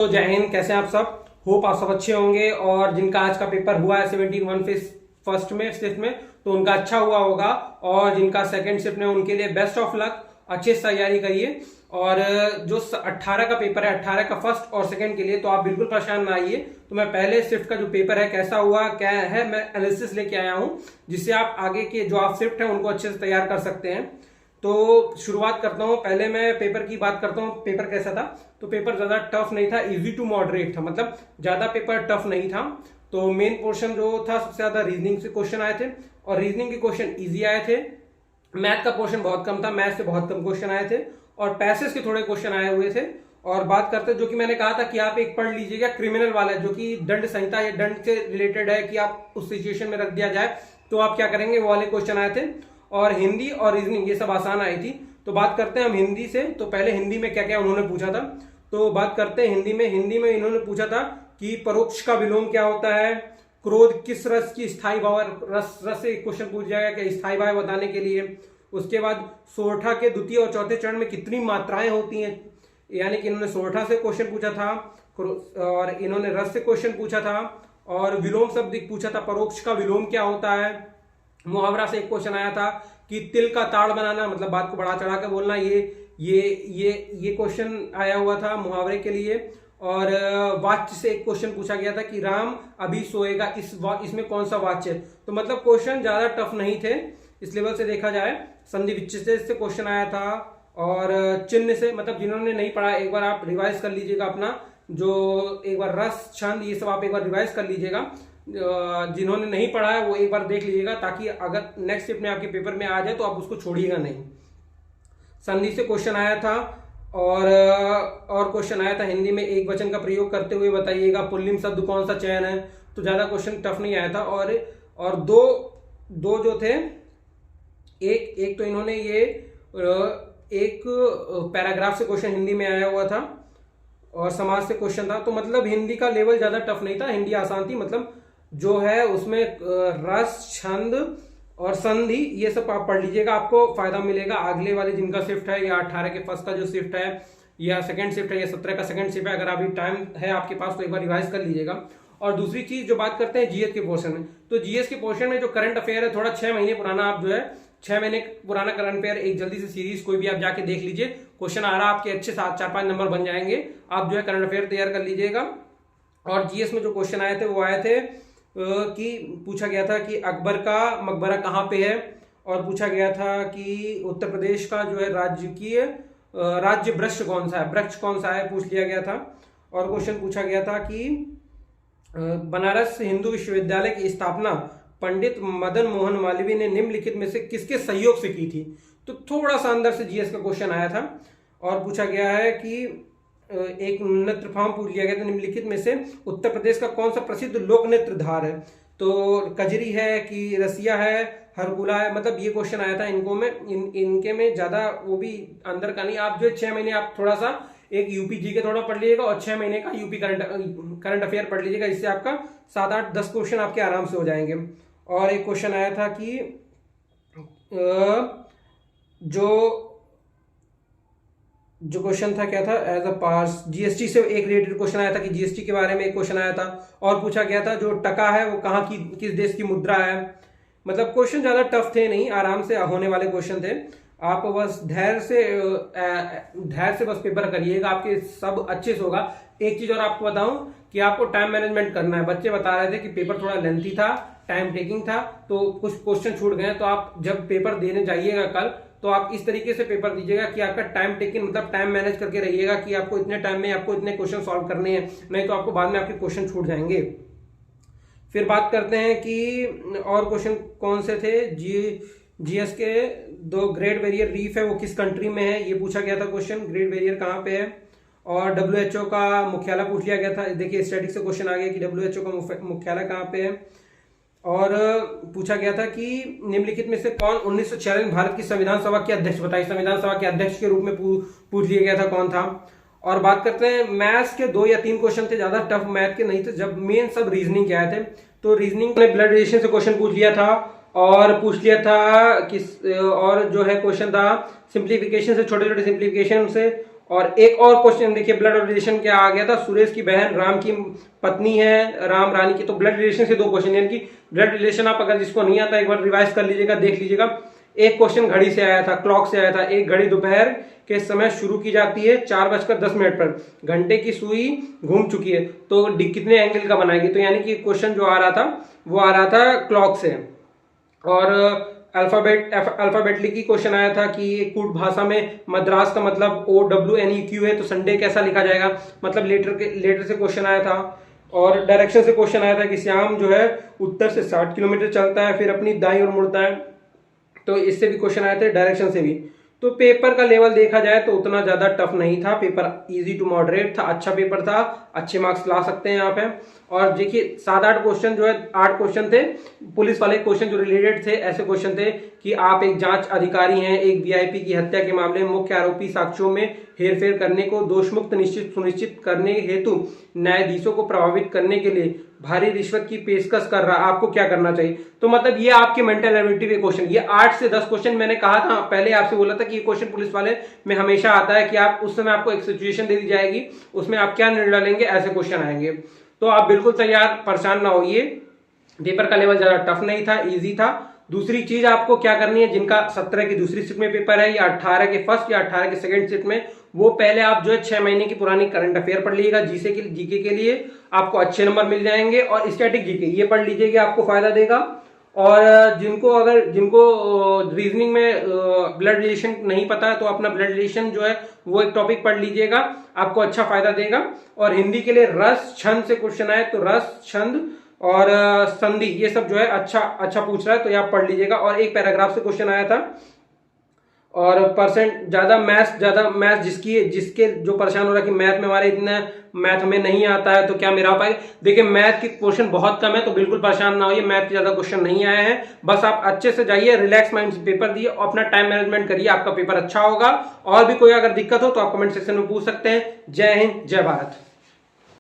तो जय हिंद, कैसे हैं आप सब। होप आप सब अच्छे होंगे और जिनका आज का पेपर हुआ है 17 फेज फर्स्ट में शिफ्ट में तो उनका अच्छा हुआ होगा और जिनका सेकंड शिफ्ट में उनके लिए बेस्ट ऑफ लक। अच्छे से तैयारी करिए और जो 18 का पेपर है 18 का फर्स्ट और सेकंड के लिए तो आप बिल्कुल परेशान ना आइए। तो मैं पहले शिफ्ट का जो पेपर है कैसा हुआ क्या है मैं एनालिसिस लेके आया हूं जिससे आप आगे के जो आप शिफ्ट है उनको अच्छे से तैयार कर सकते हैं। तो शुरुआत करता हूं, पहले मैं पेपर की बात करता हूं। पेपर कैसा था? तो पेपर ज्यादा टफ नहीं था, इजी टू मॉडरेट था, मतलब ज्यादा पेपर टफ नहीं था। तो मेन पोर्शन जो था सबसे ज्यादा रीजनिंग से क्वेश्चन आए थे और रीजनिंग के क्वेश्चन इजी आए थे। मैथ का पोर्शन बहुत कम था, मैथ से बहुत कम क्वेश्चन आए थे और पैसेज के थोड़े क्वेश्चन आए हुए थे। और बात करते जो कि मैंने कहा था कि आप एक पढ़ लीजिएगा क्रिमिनल वाला जो कि दंड संहिता या दंड से रिलेटेड है कि आप उस सिचुएशन में रख दिया जाए तो आप क्या करेंगे, वो वाले क्वेश्चन आए थे। और हिंदी और रीजनिंग ये सब आसान आई थी। तो बात करते हैं हम हिंदी से। तो पहले हिंदी में क्या क्या उन्होंने पूछा था तो बात करते हैं हिंदी में इन्होंने पूछा था कि परोक्ष का विलोम क्या होता है, क्रोध किस रस की स्थायी भाव, रस से क्वेश्चन पूछ जाएगा कि स्थायी भाव बताने के लिए। उसके बाद सोरठा के द्वितीय और चौथे चरण में कितनी मात्राएं होती हैं, यानी कि इन्होंने सोरठा से क्वेश्चन पूछा था और इन्होंने रस से क्वेश्चन पूछा था और विलोम शब्द पूछा था, परोक्ष का विलोम क्या होता है। मुहावरा से एक क्वेश्चन आया था कि तिल का ताड़ बनाना, मतलब बात को बढ़ा चढ़ा कर बोलना, ये क्वेश्चन आया हुआ था मुहावरे के लिए। और वाच्य से एक क्वेश्चन पूछा गया था कि राम अभी सोएगा, इसमें कौन सा वाच्य है। तो मतलब क्वेश्चन ज्यादा टफ नहीं थे इस लेवल से देखा जाए। संधि विच्छेद से क्वेश्चन आया था और चिन्ह से, मतलब जिन्होंने नहीं पढ़ा एक बार आप रिवाइज कर लीजिएगा अपना, जो एक बार रस छंद ये सब आप एक बार रिवाइज कर लीजिएगा। जिन्होंने नहीं पढ़ा है वो एक बार देख लीजिएगा ताकि अगर नेक्स्ट शिफ्ट में आपके पेपर में आ जाए तो आप उसको छोड़िएगा नहीं। संधि से क्वेश्चन आया था और क्वेश्चन आया था हिंदी में एक वचन का प्रयोग करते हुए बताइएगा पुल्लिंग शब्द कौन सा चयन है। तो ज्यादा क्वेश्चन टफ नहीं आया था और दो जो थे, एक तो इन्होंने ये एक पैराग्राफ से क्वेश्चन हिंदी में आया हुआ था और समाज से क्वेश्चन था। तो मतलब हिंदी का लेवल ज्यादा टफ नहीं था, हिंदी आसान थी। मतलब जो है उसमें रस छंद और संधि ये सब आप पढ़ लीजिएगा, आपको फायदा मिलेगा। अगले वाले जिनका शिफ्ट है या 18 के फर्स्ट का जो शिफ्ट है या सेकंड शिफ्ट है या 17 का सेकंड शिफ्ट है, अगर अभी टाइम है आपके पास तो एक बार रिवाइज कर लीजिएगा। और दूसरी चीज जो बात करते हैं जीएस के पोर्शन में, तो जीएस के पोर्शन में जो करंट अफेयर है थोड़ा 6 महीने पुराना, आप जो है 6 महीने पुराना करंट अफेयर एक जल्दी से सीरीज कोई भी आप जाके देख लीजिए, क्वेश्चन आ रहा है आपके अच्छे 4-5 नंबर बन जाएंगे। आप जो है करंट अफेयर तैयार कर लीजिएगा। और जीएस में जो क्वेश्चन आए थे वो आए थे कि पूछा गया था कि अकबर का मकबरा कहाँ पे है और पूछा गया था कि उत्तर प्रदेश का जो है राज्य वृक्ष कौन सा है पूछ लिया गया था। और क्वेश्चन पूछा गया था कि बनारस हिंदू विश्वविद्यालय की स्थापना पंडित मदन मोहन मालवीय ने निम्नलिखित में से किसके सहयोग से की थी। तो थोड़ा सा अंदर से जीएस का क्वेश्चन आया था। और पूछा गया है कि एक नृत्य फॉर्म पूछ लिया गया था, निम्नलिखित में से उत्तर प्रदेश का कौन सा प्रसिद्ध लोक नृत्य धार है। तो कजरी है कि रसिया है, हरकुला है, मतलब ये क्वेश्चन आया था इनको में। इनके में ज्यादा वो भी अंदर का नहीं। आप जो 6 महीने आप थोड़ा सा एक यूपी जी के थोड़ा पढ़ लीजिएगा और 6 महीने का यूपी करंट अफेयर पढ़ लीजिएगा, इससे आपका 7-8-10 क्वेश्चन आपके आराम से हो जाएंगे। और एक क्वेश्चन आया था कि जो क्वेश्चन था क्या था, एज अ पार्स जीएसटी से एक रिलेटेड क्वेश्चन आया था कि जीएसटी के बारे में एक क्वेश्चन आया था। और पूछा गया था जो टका है वो कहाँ की किस देश की मुद्रा है। मतलब क्वेश्चन ज्यादा टफ थे नहीं, आराम से होने वाले क्वेश्चन थे। आप बस धैर्य से बस पेपर करिएगा, आपके सब अच्छे से होगा। एक चीज और आपको बताऊं कि आपको टाइम मैनेजमेंट करना है। बच्चे बता रहे थे कि पेपर थोड़ा लेंथी था, टाइम टेकिंग था, तो कुछ क्वेश्चन छूट गए। तो आप जब पेपर देने जाइएगा कल तो आप इस तरीके से पेपर दीजिएगा कि आपका टाइम टेकिंग, मतलब टाइम मैनेज करके रहिएगा कि आपको इतने टाइम में आपको इतने क्वेश्चन सॉल्व करने हैं, नहीं तो आपको बाद में आपके क्वेश्चन छूट जाएंगे। फिर बात करते हैं कि और क्वेश्चन कौन से थे। जीएस के 2 ग्रेट बैरियर रीफ है वो किस कंट्री में है, ये पूछा गया था क्वेश्चन, ग्रेट बैरियर कहाँ पे है। और डब्ल्यूएचओ का मुख्यालय पूछ लिया गया था। देखिए स्टैटिक से क्वेश्चन आ गया कि डब्ल्यूएचओ का मुख्यालय कहाँ पे है। और पूछा गया था कि निम्नलिखित में से कौन 1946 भारत की संविधान सभा के अध्यक्ष बताइए। संविधान सभा के अध्यक्ष के रूप में पूछ लिया गया था कौन था। और बात करते हैं मैथ्स के 2 या 3 क्वेश्चन थे, ज्यादा टफ मैथ के नहीं थे, जब मेन सब रीजनिंग के आए थे। तो रीजनिंग में ब्लड रिलेशन से क्वेश्चन पूछ लिया था और पूछ लिया था और जो है क्वेश्चन था सिंप्लीफिकेशन से, छोटे छोटे सिंप्लीफिकेशन से और एक और क्वेश्चन देखिए, ब्लड रिलेशन क्या आ गया था, सुरेश की बहन राम की पत्नी है, राम रानी की। तो ब्लड रिलेशन से 2 क्वेश्चन, यानी कि ब्लड रिलेशन आप अगर जिसको नहीं आता एक बार रिवाइज कर लीजिएगा, देख लीजिएगा। एक क्वेश्चन घड़ी से आया था, क्लॉक से आया था। एक घड़ी दोपहर के समय शुरू की जाती है 4:10 पर, घंटे की सुई घूम चुकी है, तो कितने एंगल का बनाएगी। तो यानी कि क्वेश्चन जो आ रहा था वो आ रहा था क्लॉक से। और अल्फाबेटली की क्वेश्चन आया था कि कूट भाषा में मद्रास का मतलब OWNEQ है, तो संडे कैसा लिखा जाएगा, मतलब लेटर से क्वेश्चन आया था। और डायरेक्शन से क्वेश्चन आया था कि श्याम जो है उत्तर से 60 किलोमीटर चलता है, फिर अपनी दाईं ओर मुड़ता है, तो इससे भी क्वेश्चन आए थे, डायरेक्शन से भी। तो पेपर का लेवल देखा जाए तो उतना ज्यादा टफ नहीं था, पेपर इजी टू मॉडरेट था, अच्छा पेपर था, अच्छे मार्क्स ला सकते हैं यहाँ पे। और देखिए 7-8 क्वेश्चन जो है, 8 क्वेश्चन थे पुलिस वाले क्वेश्चन जो रिलेटेड थे, ऐसे क्वेश्चन थे कि आप एक जांच अधिकारी हैं, एक वीआईपी की हत्या के मामले में मुख्य आरोपी साक्ष्यों में हेरफेर करने को दोषमुक्त सुनिश्चित करने हेतु न्यायाधीशों को प्रभावित करने के लिए भारी रिश्वत की पेशकश कर रहा, आपको क्या करना चाहिए। तो मतलब ये आपके मेंटल एबिलिटी के क्वेश्चन, ये 8 से 10 क्वेश्चन मैंने कहा था पहले आपसे बोला था कि ये क्वेश्चन पुलिस वाले में हमेशा आता है कि आप उस समय आपको एक सिचुएशन दे दी जाएगी, उसमें आप क्या निर्णय लेंगे, ऐसे क्वेश्चन आएंगे। तो आप बिल्कुल तैयार, परेशान ना होइए, पेपर का लेवल ज्यादा टफ नहीं था, इजी था। दूसरी चीज आपको क्या करनी है, जिनका 17 की दूसरी शिफ्ट में पेपर है या 18 के फर्स्ट या 18 के सेकंड शिफ्ट में, वो पहले आप जो है 6 महीने की पुरानी करंट अफेयर पढ़ लीजिएगा। जीके के लिए आपको अच्छे नंबर मिल जाएंगे, और स्टैटिक जीके ये पढ़ लीजिएगा, आपको फायदा देगा। और जिनको रीजनिंग में ब्लड रिलेशन नहीं पता है, तो अपना ब्लड रिलेशन जो है वो एक टॉपिक पढ़ लीजिएगा, आपको अच्छा फायदा देगा। और हिंदी के लिए रस छंद से क्वेश्चन आए तो रस छंद और संधि ये सब जो है अच्छा पूछ रहा है, तो ये आप पढ़ लीजिएगा। और एक पैराग्राफ से क्वेश्चन आया था। और परसेंट ज्यादा मैथ्स जिसके जो परेशान हो रहा है कि मैथ में हमारे इतना मैथ हमें नहीं आता है, तो क्या मेरा पाए। देखिए मैथ के क्वेश्चन बहुत कम है, तो बिल्कुल परेशान ना होइए, मैथ के ज्यादा क्वेश्चन नहीं आए हैं। बस आप अच्छे से जाइए, रिलैक्स माइंड से पेपर दिए और अपना टाइम मैनेजमेंट करिए, आपका पेपर अच्छा होगा। और भी कोई अगर दिक्कत हो तो आप कमेंट सेक्शन में पूछ सकते हैं। जय हिंद, जय भारत।